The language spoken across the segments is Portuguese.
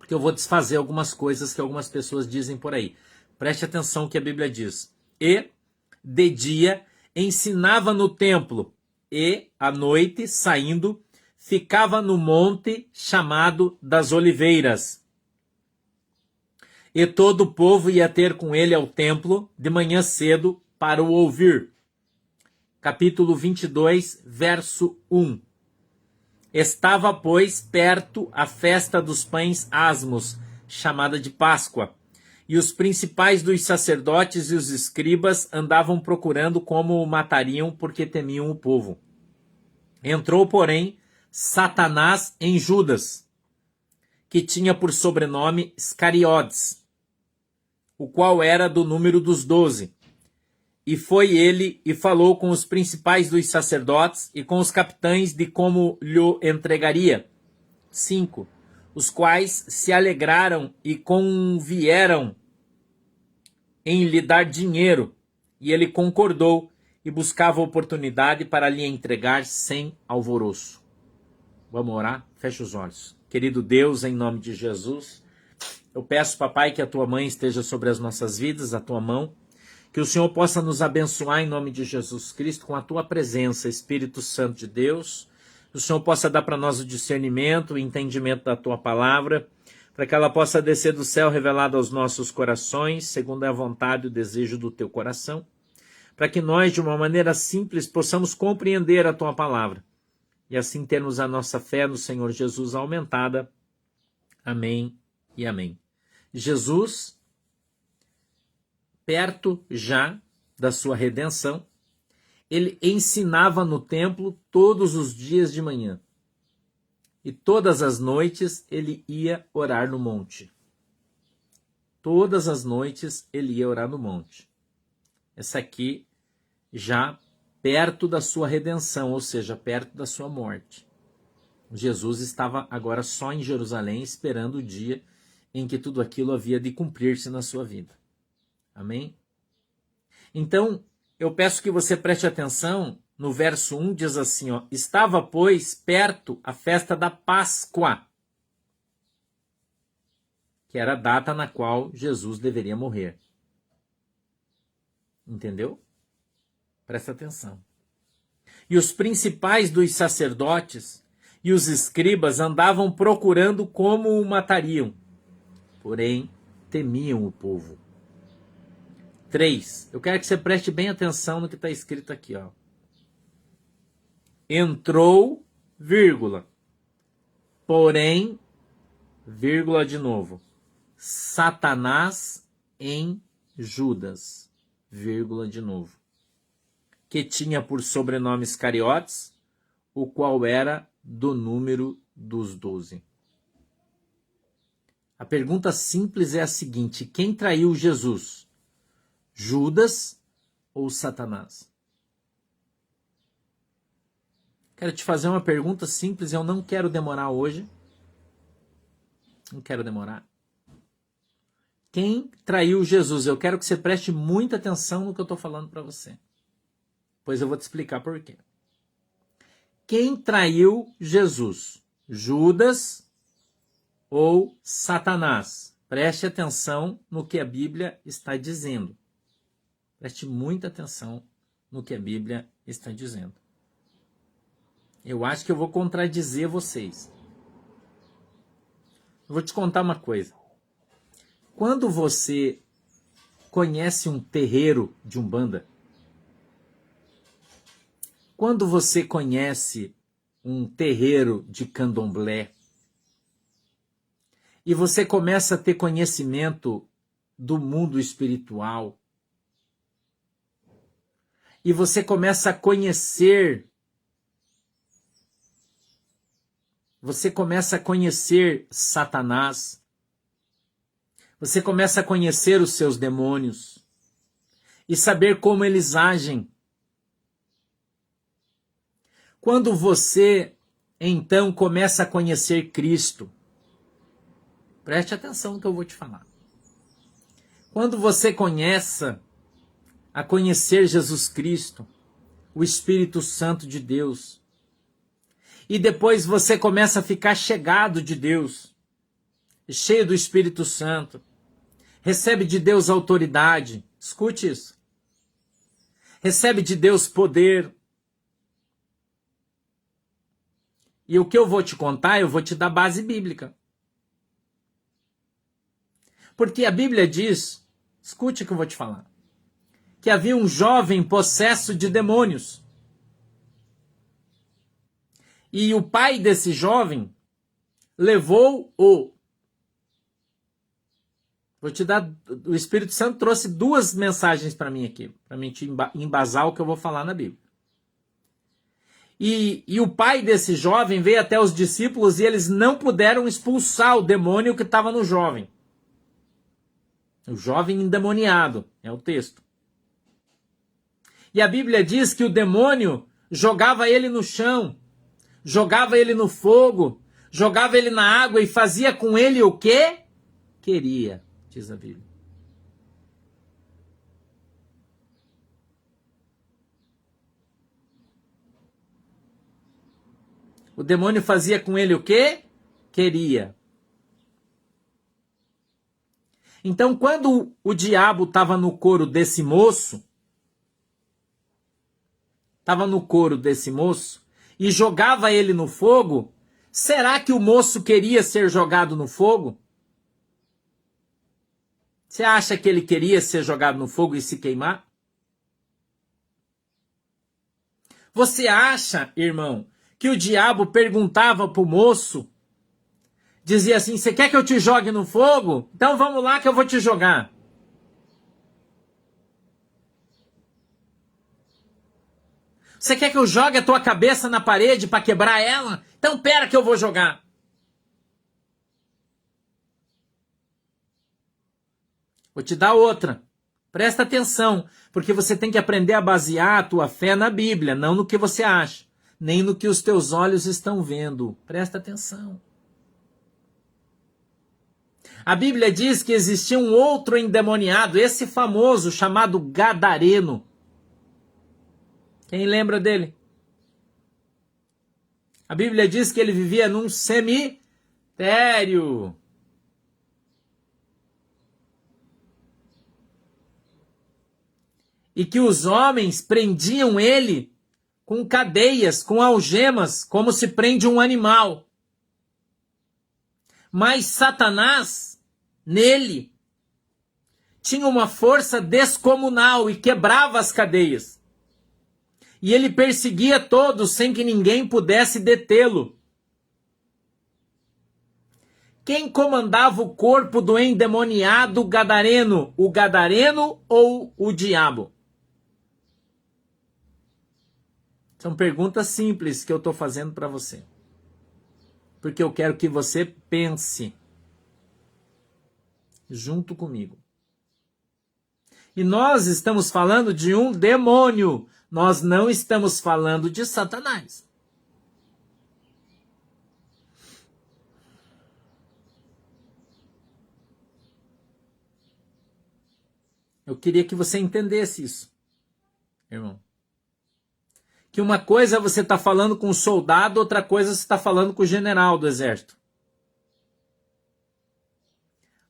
porque eu vou desfazer algumas coisas que algumas pessoas dizem por aí. Preste atenção no que a Bíblia diz. E de dia ensinava no templo, e à noite, saindo, ficava no monte chamado das Oliveiras. E todo o povo ia ter com ele ao templo de manhã cedo para o ouvir. Capítulo 22, verso 1. Estava, pois, perto a festa dos pães asmos, chamada de Páscoa. E os principais dos sacerdotes e os escribas andavam procurando como o matariam, porque temiam o povo. Entrou, porém, Satanás em Judas, que tinha por sobrenome Iscariotes, o qual era do número dos 12. E foi ele e falou com os principais dos sacerdotes e com os capitães de como lhe entregaria. 5. Os quais se alegraram e convieram em lhe dar dinheiro, e ele concordou e buscava oportunidade para lhe entregar sem alvoroço. Vamos orar? Fecha os olhos. Querido Deus, em nome de Jesus, eu peço, papai, que a tua mãe esteja sobre as nossas vidas, a tua mão, que o Senhor possa nos abençoar em nome de Jesus Cristo com a tua presença, Espírito Santo de Deus. Que o Senhor possa dar para nós o discernimento, o entendimento da tua palavra, para que ela possa descer do céu revelada aos nossos corações, segundo a vontade e o desejo do teu coração, para que nós, de uma maneira simples, possamos compreender a tua palavra e assim termos a nossa fé no Senhor Jesus aumentada. Amém e amém. Jesus, perto já da sua redenção, ele ensinava no templo todos os dias de manhã. E todas as noites ele ia orar no monte. Todas as noites ele ia orar no monte. Essa aqui já perto da sua redenção, ou seja, perto da sua morte. Jesus estava agora só em Jerusalém, esperando o dia em que tudo aquilo havia de cumprir-se na sua vida. Amém? Então, eu peço que você preste atenção. No verso 1 diz assim, ó, estava, pois, perto a festa da Páscoa, que era a data na qual Jesus deveria morrer. Entendeu? Presta atenção. E os principais dos sacerdotes e os escribas andavam procurando como o matariam, porém temiam o povo. 3. Eu quero que você preste bem atenção no que está escrito aqui, ó. Entrou, vírgula, porém, vírgula de novo, Satanás em Judas, vírgula de novo, que tinha por sobrenome Iscariotes, o qual era do número dos 12. A pergunta simples é a seguinte: quem traiu Jesus? Judas ou Satanás? Quero te fazer uma pergunta simples, eu não quero demorar hoje. Não quero demorar. Quem traiu Jesus? Eu quero que você preste muita atenção no que eu estou falando para você. Pois eu vou te explicar por quê. Quem traiu Jesus? Judas ou Satanás? Preste atenção no que a Bíblia está dizendo. Preste muita atenção no que a Bíblia está dizendo. Eu acho que eu vou contradizer vocês. Eu vou te contar uma coisa. Quando você conhece um terreiro de Umbanda, quando você conhece um terreiro de Candomblé, e você começa a ter conhecimento do mundo espiritual, e você começa a conhecer Satanás, você começa a conhecer os seus demônios e saber como eles agem. Quando você, então, começa a conhecer Cristo, preste atenção no que eu vou te falar. Quando você começa a conhecer Jesus Cristo, o Espírito Santo de Deus, e depois você começa a ficar chegado de Deus, cheio do Espírito Santo, recebe de Deus autoridade. Escute isso. Recebe de Deus poder. E o que eu vou te contar, eu vou te dar base bíblica. Porque a Bíblia diz, escute o que eu vou te falar, que havia um jovem possesso de demônios. E o pai desse jovem levou-o. Vou te dar, o Espírito Santo trouxe duas mensagens para mim aqui, para mim te embasar o que eu vou falar na Bíblia. E o pai desse jovem veio até os discípulos e eles não puderam expulsar o demônio que estava no jovem. O jovem endemoniado, é o texto. E a Bíblia diz que o demônio jogava ele no chão, jogava ele no fogo, jogava ele na água e fazia com ele o que queria, diz a Bíblia. O demônio fazia com ele o que queria. Então, quando o diabo estava no couro desse moço, e jogava ele no fogo, será que o moço queria ser jogado no fogo? Você acha que ele queria ser jogado no fogo e se queimar? Você acha, irmão, que o diabo perguntava para o moço, dizia assim, você quer que eu te jogue no fogo? Então vamos lá que eu vou te jogar. Você quer que eu jogue a tua cabeça na parede para quebrar ela? Então pera que eu vou jogar. Vou te dar outra. Presta atenção, porque você tem que aprender a basear a tua fé na Bíblia, não no que você acha, nem no que os teus olhos estão vendo. Presta atenção. A Bíblia diz que existia um outro endemoniado, esse famoso chamado Gadareno. Quem lembra dele? A Bíblia diz que ele vivia num cemitério. E que os homens prendiam ele com cadeias, com algemas, como se prende um animal. Mas Satanás, nele, tinha uma força descomunal e quebrava as cadeias. E ele perseguia todos sem que ninguém pudesse detê-lo. Quem comandava o corpo do endemoniado gadareno? O gadareno ou o diabo? São perguntas simples que eu estou fazendo para você. Porque eu quero que você pense junto comigo. E nós estamos falando de um demônio. Nós não estamos falando de Satanás. Eu queria que você entendesse isso, irmão. Que uma coisa é você estar falando com um soldado, outra coisa é você estar falando com o general do exército.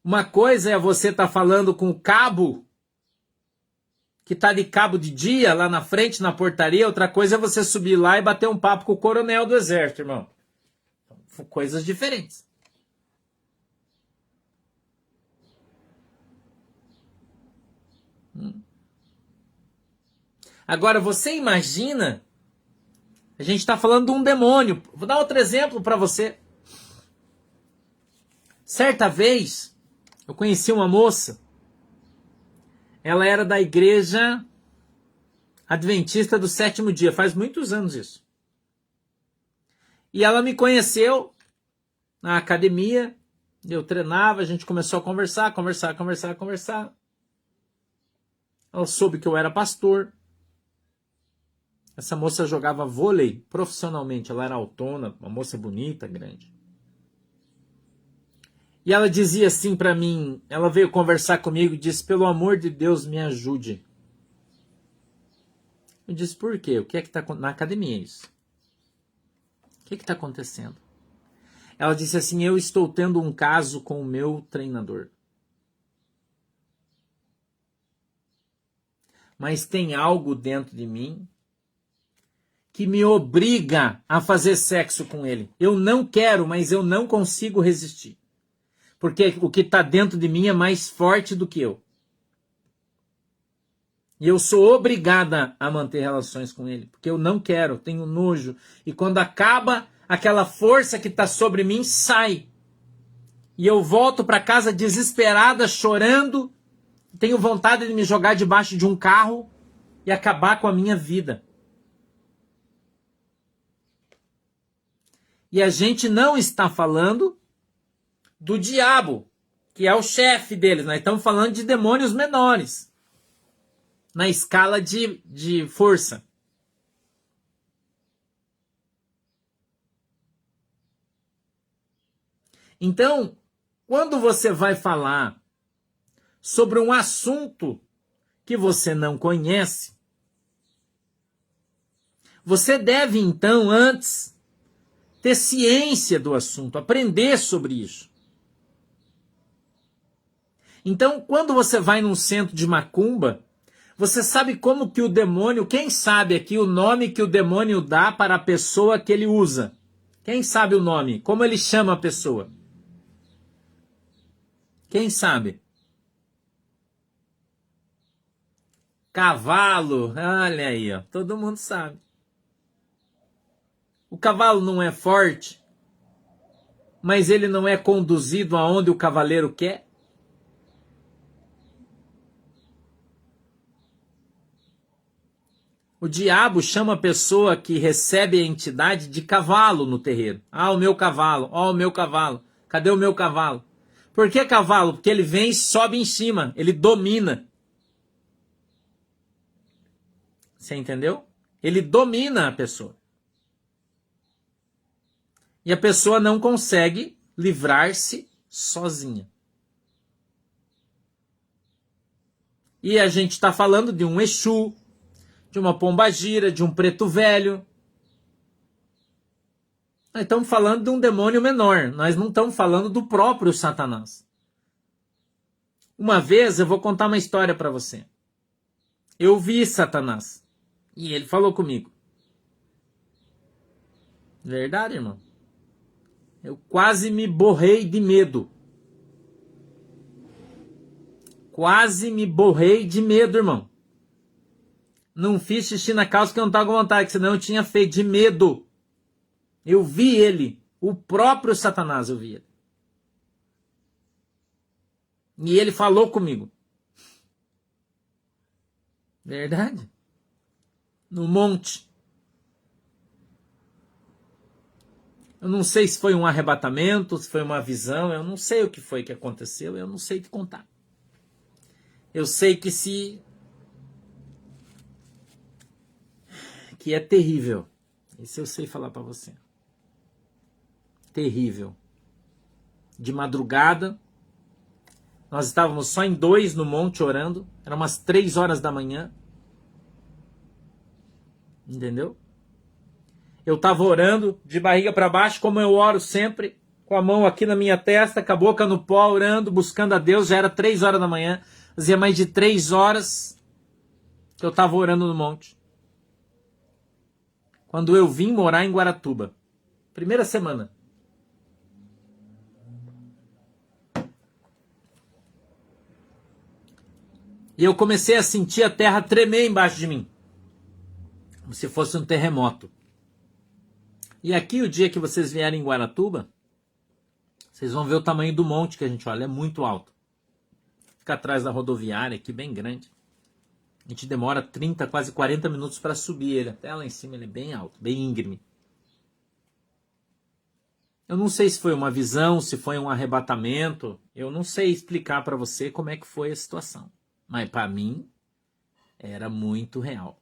Uma coisa é você estar falando com o cabo, que está de cabo de dia lá na frente, na portaria. Outra coisa é você subir lá e bater um papo com o coronel do exército, irmão. São coisas diferentes. Agora, você imagina, a gente está falando de um demônio. Vou dar outro exemplo para você. Certa vez, eu conheci uma moça. Ela era da igreja adventista do sétimo dia. Faz muitos anos isso. E ela me conheceu na academia. Eu treinava, a gente começou a conversar. Ela soube que eu era pastor. Essa moça jogava vôlei profissionalmente. Ela era autona, uma moça bonita, grande. E ela dizia assim para mim, ela veio conversar comigo e disse, pelo amor de Deus, me ajude. Eu disse, por quê? O que é que está acontecendo? Na academia isso. O que está acontecendo? Ela disse assim: eu estou tendo um caso com o meu treinador. Mas tem algo dentro de mim que me obriga a fazer sexo com ele. Eu não quero, mas eu não consigo resistir. Porque o que está dentro de mim é mais forte do que eu. E eu sou obrigada a manter relações com ele, porque eu não quero, tenho nojo. E quando acaba, aquela força que está sobre mim sai. E eu volto para casa desesperada, chorando. Tenho vontade de me jogar debaixo de um carro e acabar com a minha vida. E a gente não está falando do diabo, que é o chefe deles. Nós estamos falando de demônios menores, na escala de força. Então, quando você vai falar sobre um assunto que você não conhece, você deve, então, antes, ter ciência do assunto, aprender sobre isso. Então, quando você vai num centro de macumba, você sabe como que o demônio, quem sabe aqui o nome que o demônio dá para a pessoa que ele usa? Quem sabe o nome? Como ele chama a pessoa? Quem sabe? Cavalo, olha aí, ó, todo mundo sabe. O cavalo não é forte, mas ele não é conduzido aonde o cavaleiro quer? O diabo chama a pessoa que recebe a entidade de cavalo no terreiro. Ah, o meu cavalo, ó, o meu cavalo. Cadê o meu cavalo? Por que cavalo? Porque ele vem e sobe em cima, ele domina. Você entendeu? Ele domina a pessoa. E a pessoa não consegue livrar-se sozinha. E a gente está falando de um Exu, de uma pombagira, de um preto velho. Nós estamos falando de um demônio menor. Nós não estamos falando do próprio Satanás. Uma vez eu vou contar uma história para você. Eu vi Satanás. E ele falou comigo. Verdade, irmão? Eu quase me borrei de medo. Quase me borrei de medo, irmão. Não fiz xixi na calça que eu não estava com vontade, senão eu tinha feito de medo. Eu vi ele, o próprio Satanás, eu vi ele. E ele falou comigo. Verdade? No monte. Eu não sei se foi um arrebatamento, se foi uma visão, eu não sei o que foi que aconteceu, eu não sei te contar. Eu sei que é terrível. Isso eu sei falar para você. Terrível. De madrugada, nós estávamos só em 2 no monte orando, eram umas 3 horas da manhã. Entendeu? Eu estava orando de barriga para baixo, como eu oro sempre, com a mão aqui na minha testa, com a boca no pó, orando, buscando a Deus. Já era 3 horas da manhã, fazia mais de 3 horas que eu estava orando no monte. Quando eu vim morar em Guaratuba, primeira semana. E eu comecei a sentir a terra tremer embaixo de mim, como se fosse um terremoto. E aqui, o dia que vocês vierem em Guaratuba, vocês vão ver o tamanho do monte que a gente olha, é muito alto. Fica atrás da rodoviária, aqui bem grande. A gente demora 30, quase 40 minutos para subir ele. Até lá em cima ele é bem alto, bem íngreme. Eu não sei se foi uma visão, se foi um arrebatamento. Eu não sei explicar para você como é que foi a situação. Mas para mim, era muito real.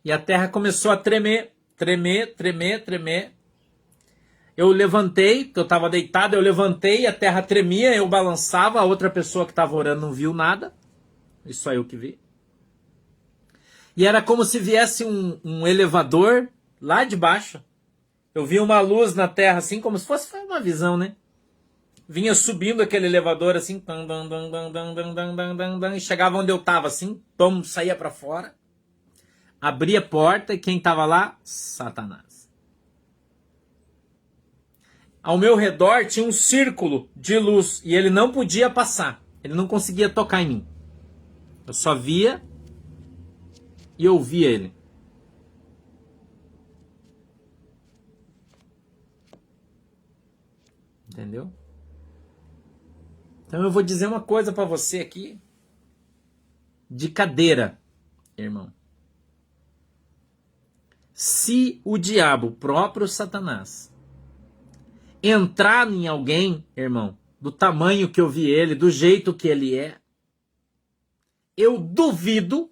E a terra começou a tremer. Tremer. Eu levantei, porque eu estava deitado, eu levantei, a terra tremia, eu balançava, a outra pessoa que estava orando não viu nada. Isso só eu que vi. E era como se viesse um elevador lá de baixo Eu vi uma luz na terra, assim, como se fosse uma visão, né? Vinha subindo aquele elevador, assim, e chegava onde eu tava, assim, pum, saía pra fora, abria a porta e quem tava lá? Satanás. Ao meu redor tinha um círculo de luz e ele não podia passar. Ele não conseguia tocar em mim. Eu só via e ouvia ele. Entendeu? Então eu vou dizer uma coisa para você aqui. De cadeira, irmão. Se o diabo, o próprio Satanás, entrar em alguém, irmão, do tamanho que eu vi ele, do jeito que ele é, eu duvido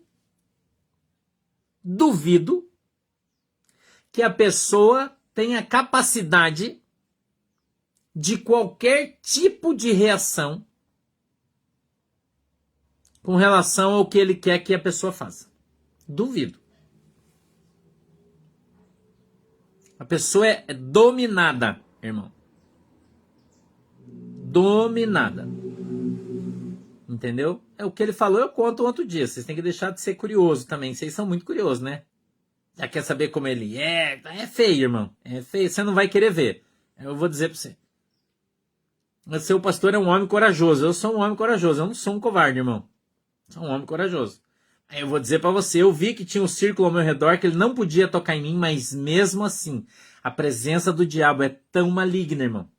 que a pessoa tenha capacidade de qualquer tipo de reação com relação ao que ele quer que a pessoa faça. Duvido. A pessoa é dominada, irmão. Dominada. Entendeu? É o que ele falou, eu conto outro dia. Vocês têm que deixar de ser curioso também. Vocês são muito curiosos, né? Já quer saber como ele é? É feio, irmão. É feio. Você não vai querer ver. Eu vou dizer pra você. O seu pastor é um homem corajoso. Eu sou um homem corajoso. Eu não sou um covarde, irmão. Sou um homem corajoso. Aí eu vou dizer pra você. Eu vi que tinha um círculo ao meu redor que ele não podia tocar em mim, mas mesmo assim, a presença do diabo é tão maligna, irmão.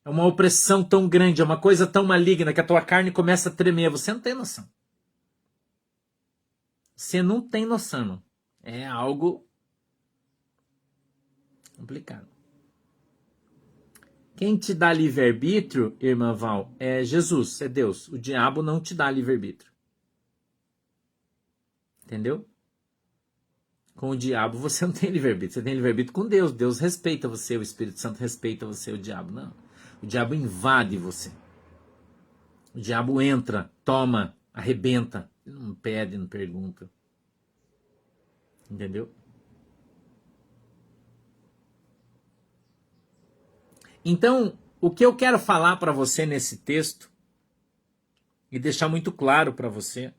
É uma opressão tão grande, é uma coisa tão maligna que a tua carne começa a tremer. Você não tem noção. Você não tem noção, irmão. É algo complicado. Quem te dá livre-arbítrio, irmã Val, é Jesus, é Deus. O diabo não te dá livre-arbítrio. Entendeu? Com o diabo você não tem livre-arbítrio. Você tem livre-arbítrio com Deus. Deus respeita você, o Espírito Santo respeita você, o diabo não. O diabo invade você. O diabo entra, toma, arrebenta. Ele não pede, não pergunta. Entendeu? Então, o que eu quero falar para você nesse texto e deixar muito claro para você,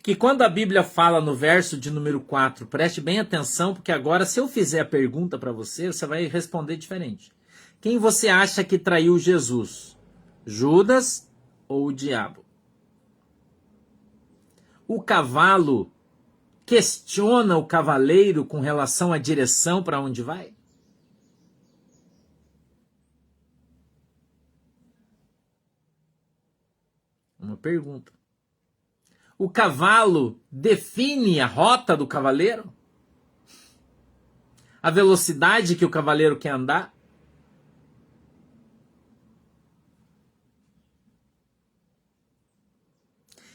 que quando a Bíblia fala no verso de número 4, preste bem atenção, porque agora se eu fizer a pergunta para você, você vai responder diferente. Quem você acha que traiu Jesus? Judas ou o diabo? O cavalo questiona o cavaleiro com relação à direção para onde vai? Uma pergunta. O cavalo define a rota do cavaleiro? A velocidade que o cavaleiro quer andar?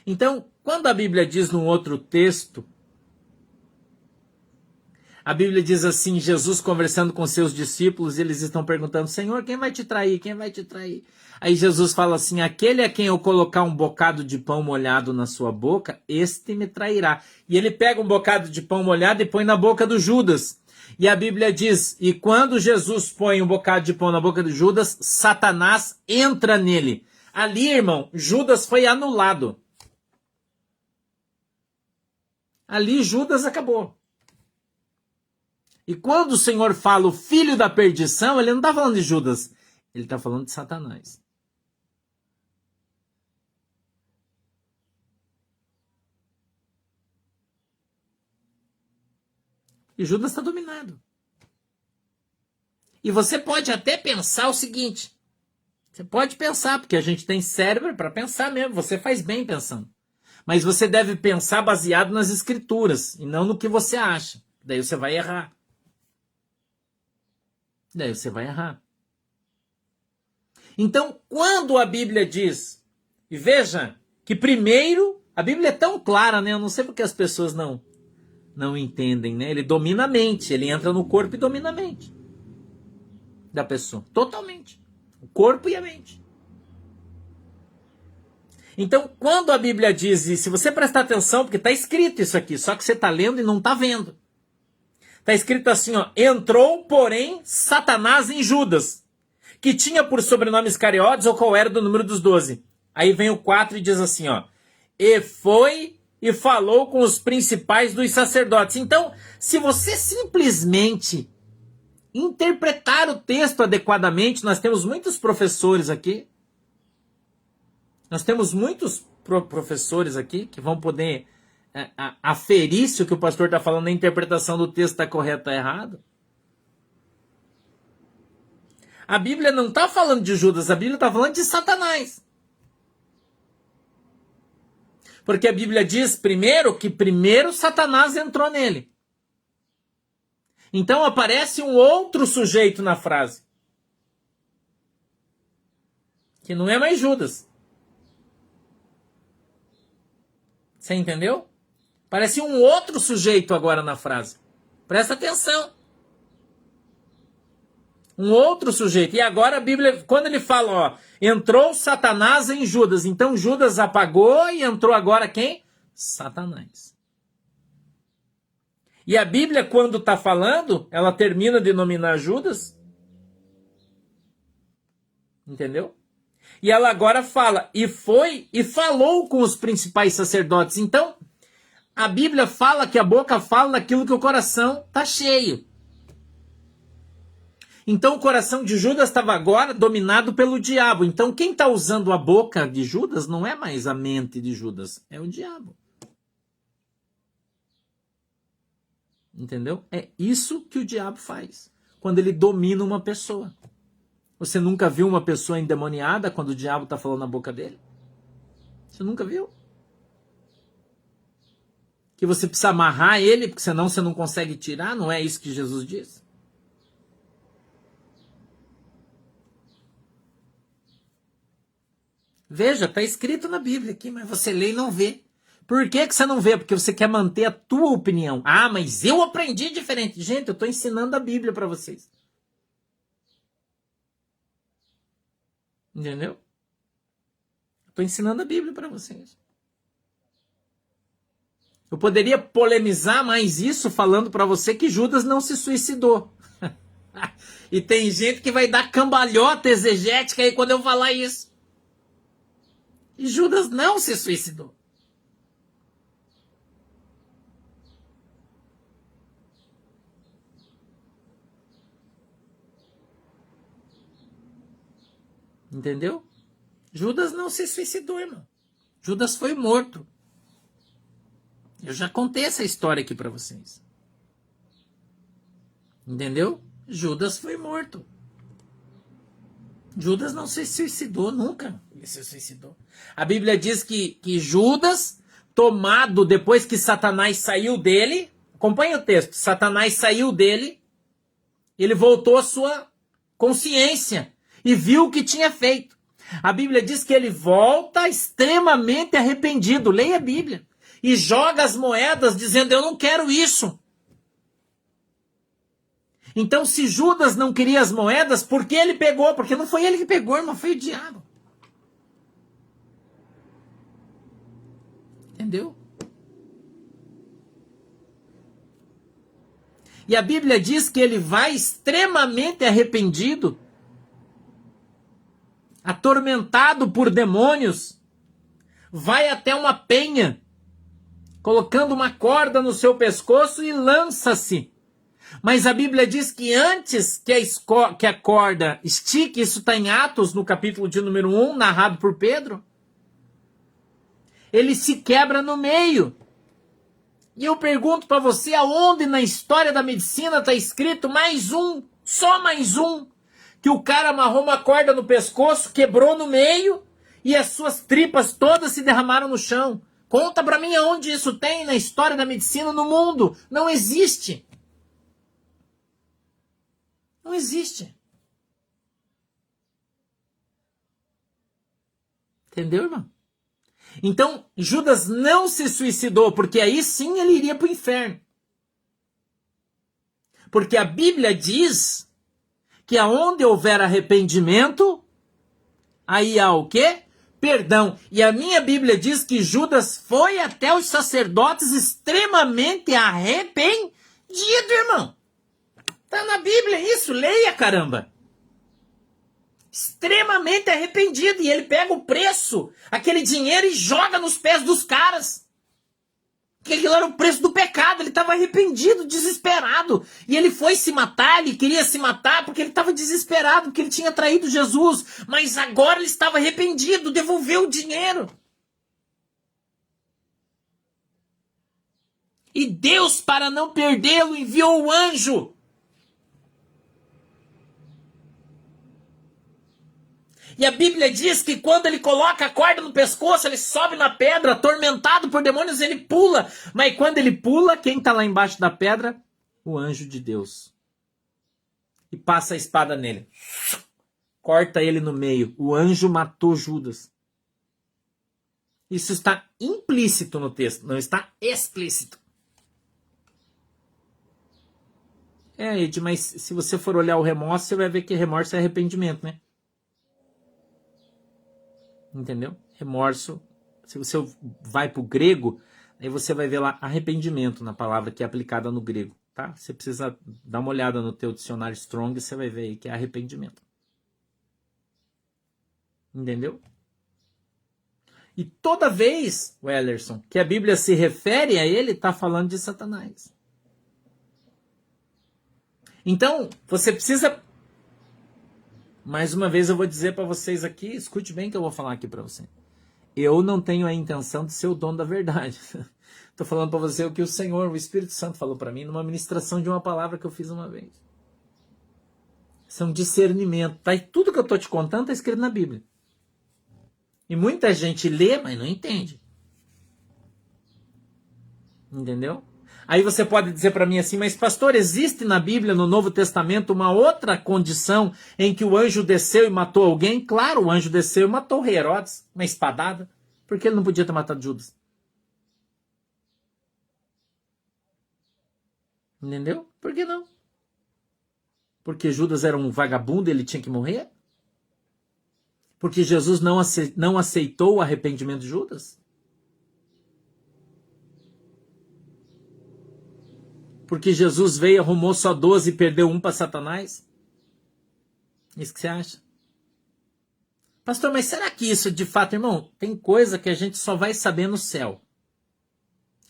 Então, quando a Bíblia diz num outro texto, a Bíblia diz assim, Jesus conversando com seus discípulos, eles estão perguntando, Senhor, quem vai te trair? Quem vai te trair? Aí Jesus fala assim, aquele a quem eu colocar um bocado de pão molhado na sua boca, este me trairá. E ele pega um bocado de pão molhado e põe na boca do Judas. E a Bíblia diz, e quando Jesus põe um bocado de pão na boca de Judas, Satanás entra nele. Ali, irmão, Judas foi anulado. Ali Judas acabou. E quando o Senhor fala o filho da perdição, ele não está falando de Judas, ele está falando de Satanás. E Judas está dominado. E você pode até pensar o seguinte, você pode pensar, porque a gente tem cérebro para pensar mesmo, você faz bem pensando. Mas você deve pensar baseado nas escrituras, e não no que você acha. Daí você vai errar. Daí você vai errar. Então, quando a Bíblia diz, e veja que primeiro, a Bíblia é tão clara, né? Eu não sei porque as pessoas não entendem, né? Ele domina a mente, ele entra no corpo e domina a mente da pessoa, totalmente. O corpo e a mente. Então, quando a Bíblia diz, e se você prestar atenção, porque está escrito isso aqui, só que você está lendo e não está vendo. Está escrito assim, ó, entrou, porém, Satanás em Judas, que tinha por sobrenome Iscariotes, ou qual era do número dos 12. Aí vem o 4 e diz assim, ó, e foi e falou com os principais dos sacerdotes. Então, se você simplesmente interpretar o texto adequadamente, nós temos muitos professores aqui, professores aqui que vão poder aferir se o que o pastor está falando, a interpretação do texto está correta ou errado. A Bíblia não está falando de Judas, a Bíblia está falando de Satanás. Porque a Bíblia diz primeiro que primeiro Satanás entrou nele. Então aparece um outro sujeito na frase. Que não é mais Judas. Você entendeu? Parece um outro sujeito agora na frase. Presta atenção. Um outro sujeito. E agora a Bíblia, quando ele fala, ó, entrou Satanás em Judas. Então Judas apagou e entrou agora quem? Satanás. E a Bíblia, quando está falando, ela termina de nominar Judas. Entendeu? E ela agora fala, e foi e falou com os principais sacerdotes. Então, a Bíblia fala que a boca fala daquilo que o coração está cheio. Então o coração de Judas estava agora dominado pelo diabo. Então quem está usando a boca de Judas não é mais a mente de Judas, é o diabo. Entendeu? É isso que o diabo faz quando ele domina uma pessoa. Você nunca viu uma pessoa endemoniada quando o diabo está falando na boca dele? Você nunca viu? Que você precisa amarrar ele, porque senão você não consegue tirar? Não é isso que Jesus diz? Veja, está escrito na Bíblia aqui, mas você lê e não vê. Por que você não vê? Porque você quer manter a tua opinião. Ah, mas eu aprendi diferente. Gente, eu estou ensinando a Bíblia para vocês. Entendeu? Estou ensinando a Bíblia para vocês. Eu poderia polemizar mais isso falando para você que Judas não se suicidou. E tem gente que vai dar cambalhota exegética aí quando eu falar isso. E Judas não se suicidou. Entendeu? Judas não se suicidou, irmão. Judas foi morto. Eu já contei essa história aqui para vocês. Entendeu? Judas foi morto. Judas não se suicidou nunca. Ele se suicidou. A Bíblia diz que Judas, tomado depois que Satanás saiu dele, acompanha o texto, Satanás saiu dele, ele voltou à sua consciência e viu o que tinha feito. A Bíblia diz que ele volta extremamente arrependido. Leia a Bíblia. E joga as moedas dizendo, eu não quero isso. Então, se Judas não queria as moedas, por que ele pegou? Porque não foi ele que pegou, irmão, foi o diabo. Entendeu? E a Bíblia diz que ele vai extremamente arrependido, atormentado por demônios, vai até uma penha, colocando uma corda no seu pescoço e lança-se. Mas a Bíblia diz que antes que a corda estique, isso está em Atos, no capítulo de número 1, narrado por Pedro, ele se quebra no meio. E eu pergunto para você, aonde na história da medicina está escrito mais um, só mais um, que o cara amarrou uma corda no pescoço, quebrou no meio e as suas tripas todas se derramaram no chão? Conta para mim aonde isso tem na história da medicina no mundo. Não existe. Não existe. Entendeu, irmão? Então, Judas não se suicidou, porque aí sim ele iria para o inferno. Porque a Bíblia diz que aonde houver arrependimento, aí há o quê? Perdão. E a minha Bíblia diz que Judas foi até os sacerdotes extremamente arrependido, irmão. Tá na Bíblia isso, leia, caramba. Extremamente arrependido. E ele pega o preço, aquele dinheiro, e joga nos pés dos caras. Porque aquilo era o preço do pecado. Ele estava arrependido, desesperado. E ele foi se matar, ele queria se matar porque ele estava desesperado, porque ele tinha traído Jesus. Mas agora ele estava arrependido, devolveu o dinheiro. E Deus, para não perdê-lo, enviou o anjo. E a Bíblia diz que quando ele coloca a corda no pescoço, ele sobe na pedra, atormentado por demônios, ele pula. Mas quando ele pula, quem está lá embaixo da pedra? O anjo de Deus. E passa a espada nele. Corta ele no meio. O anjo matou Judas. Isso está implícito no texto, não está explícito. Ed, mas se você for olhar o remorso, você vai ver que remorso é arrependimento, né? Entendeu? Remorso, se você vai para o grego, aí você vai ver lá arrependimento na palavra que é aplicada no grego, tá? Você precisa dar uma olhada no teu dicionário Strong e você vai ver aí que é arrependimento. Entendeu? E toda vez, Wellerson, que a Bíblia se refere a ele, está falando de Satanás. Então, você precisa... Mais uma vez eu vou dizer para vocês aqui, escute bem que eu vou falar aqui para você. Eu não tenho a intenção de ser o dono da verdade. Estou falando para você o que o Senhor, o Espírito Santo falou para mim numa ministração de uma palavra que eu fiz uma vez. Isso é um discernimento. Tá? E tudo que eu estou te contando está escrito na Bíblia. E muita gente lê, mas não entende. Entendeu? Aí você pode dizer para mim assim, mas pastor, existe na Bíblia, no Novo Testamento, uma outra condição em que o anjo desceu e matou alguém? Claro, o anjo desceu e matou o rei Herodes, uma espadada. Por que ele não podia ter matado Judas? Entendeu? Por que não? Porque Judas era um vagabundo e ele tinha que morrer? Porque Jesus não aceitou o arrependimento de Judas? Porque Jesus veio, arrumou só 12 e perdeu um para Satanás? Isso que você acha? Pastor, mas será que isso de fato, irmão, tem coisa que a gente só vai saber no céu.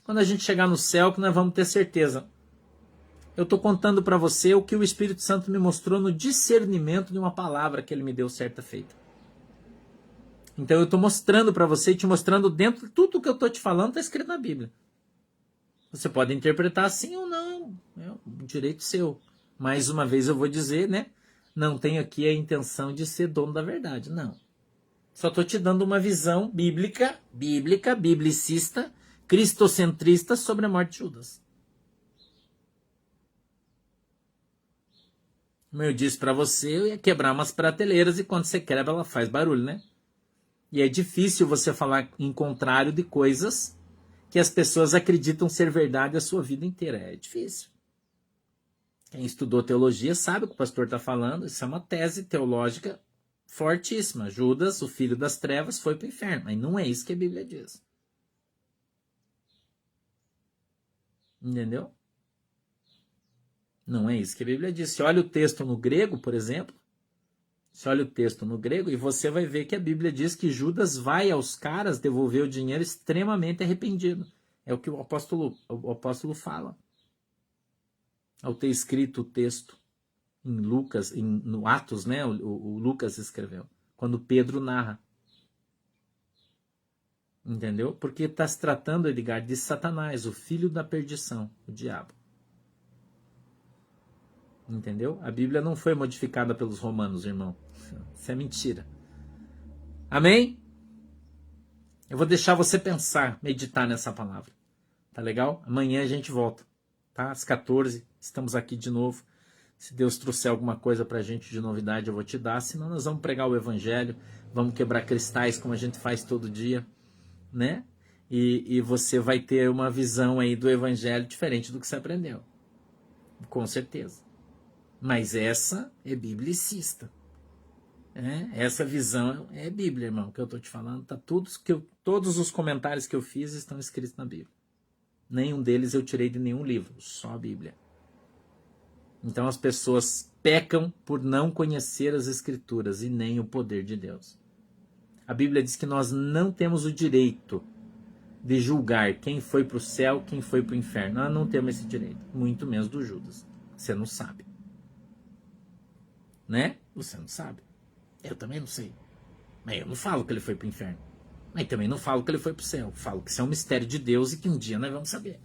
Quando a gente chegar no céu que nós vamos ter certeza. Eu estou contando para você o que o Espírito Santo me mostrou no discernimento de uma palavra que ele me deu certa feita. Então eu estou mostrando para você e te mostrando dentro de tudo que eu estou te falando está escrito na Bíblia. Você pode interpretar assim ou não, é um direito seu. Mais uma vez eu vou dizer, né? Não tenho aqui a intenção de ser dono da verdade, não. Só estou te dando uma visão bíblica, biblicista, cristocentrista sobre a morte de Judas. Como eu disse para você, eu ia quebrar umas prateleiras e quando você quebra ela faz barulho, né? E é difícil você falar em contrário de coisas que as pessoas acreditam ser verdade a sua vida inteira. É difícil. Quem estudou teologia sabe o que o pastor está falando. Isso é uma tese teológica fortíssima. Judas, o filho das trevas, foi para o inferno. Mas não é isso que a Bíblia diz. Entendeu? Não é isso que a Bíblia diz. Se olha o texto no grego, por exemplo, você olha o texto no grego e você vai ver que a Bíblia diz que Judas vai aos caras devolver o dinheiro extremamente arrependido. É o que o apóstolo fala. Ao ter escrito o texto em Lucas, no Atos, né? O Lucas escreveu. Quando Pedro narra. Entendeu? Porque está se tratando, Edgar, de Satanás, o filho da perdição, o diabo. Entendeu? A Bíblia não foi modificada pelos romanos, irmão. Isso é mentira. Amém? Eu vou deixar você pensar, meditar nessa palavra. Tá legal? Amanhã a gente volta. Tá? Às 14, estamos aqui de novo. Se Deus trouxer alguma coisa pra gente de novidade, eu vou te dar. Senão nós vamos pregar o evangelho, vamos quebrar cristais como a gente faz todo dia, né? E você vai ter uma visão aí do evangelho diferente do que você aprendeu. Com certeza. Mas essa é biblicista. Essa visão é Bíblia, irmão, que eu estou te falando. Tá todos os comentários que eu fiz estão escritos na Bíblia. Nenhum deles eu tirei de nenhum livro, só a Bíblia. Então as pessoas pecam por não conhecer as Escrituras e nem o poder de Deus. A Bíblia diz que nós não temos o direito de julgar quem foi para o céu, quem foi para o inferno. Nós não temos esse direito, muito menos do Judas. Você não sabe. Né? Você não sabe. Eu também não sei. Mas eu não falo que ele foi para o inferno. Mas também não falo que ele foi para o céu. Falo que isso é um mistério de Deus e que um dia nós vamos saber.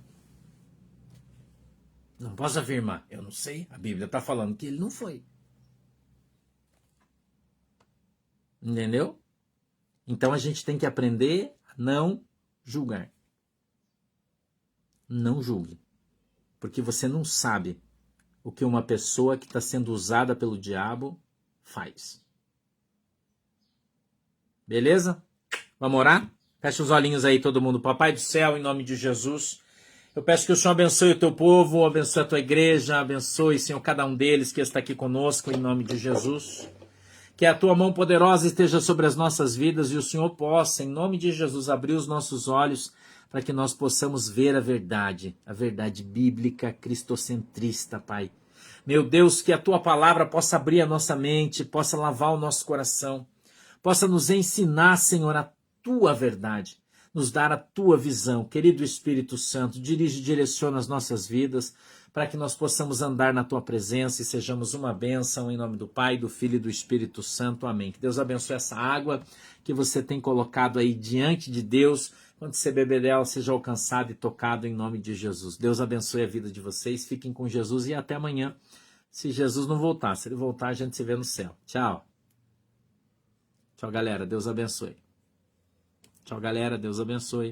Não posso afirmar. Eu não sei. A Bíblia está falando que ele não foi. Entendeu? Então a gente tem que aprender a não julgar. Não julgue. Porque você não sabe o que uma pessoa que está sendo usada pelo diabo faz. Beleza? Vamos orar? Fecha os olhinhos aí todo mundo. Papai do céu, em nome de Jesus, eu peço que o Senhor abençoe o teu povo, abençoe a tua igreja, abençoe, Senhor, cada um deles que está aqui conosco, em nome de Jesus. Que a tua mão poderosa esteja sobre as nossas vidas e o Senhor possa, em nome de Jesus, abrir os nossos olhos para que nós possamos ver a verdade bíblica, cristocentrista, Pai. Meu Deus, que a tua palavra possa abrir a nossa mente, possa lavar o nosso coração, possa nos ensinar, Senhor, a tua verdade, nos dar a tua visão. Querido Espírito Santo, dirige e direciona as nossas vidas para que nós possamos andar na tua presença e sejamos uma bênção em nome do Pai, do Filho e do Espírito Santo. Amém. Que Deus abençoe essa água que você tem colocado aí diante de Deus. Quando você beber dela, seja alcançado e tocado em nome de Jesus. Deus abençoe a vida de vocês. Fiquem com Jesus e até amanhã. Se Jesus não voltar. Se ele voltar, a gente se vê no céu. Tchau. Tchau, galera. Deus abençoe. Tchau, galera. Deus abençoe.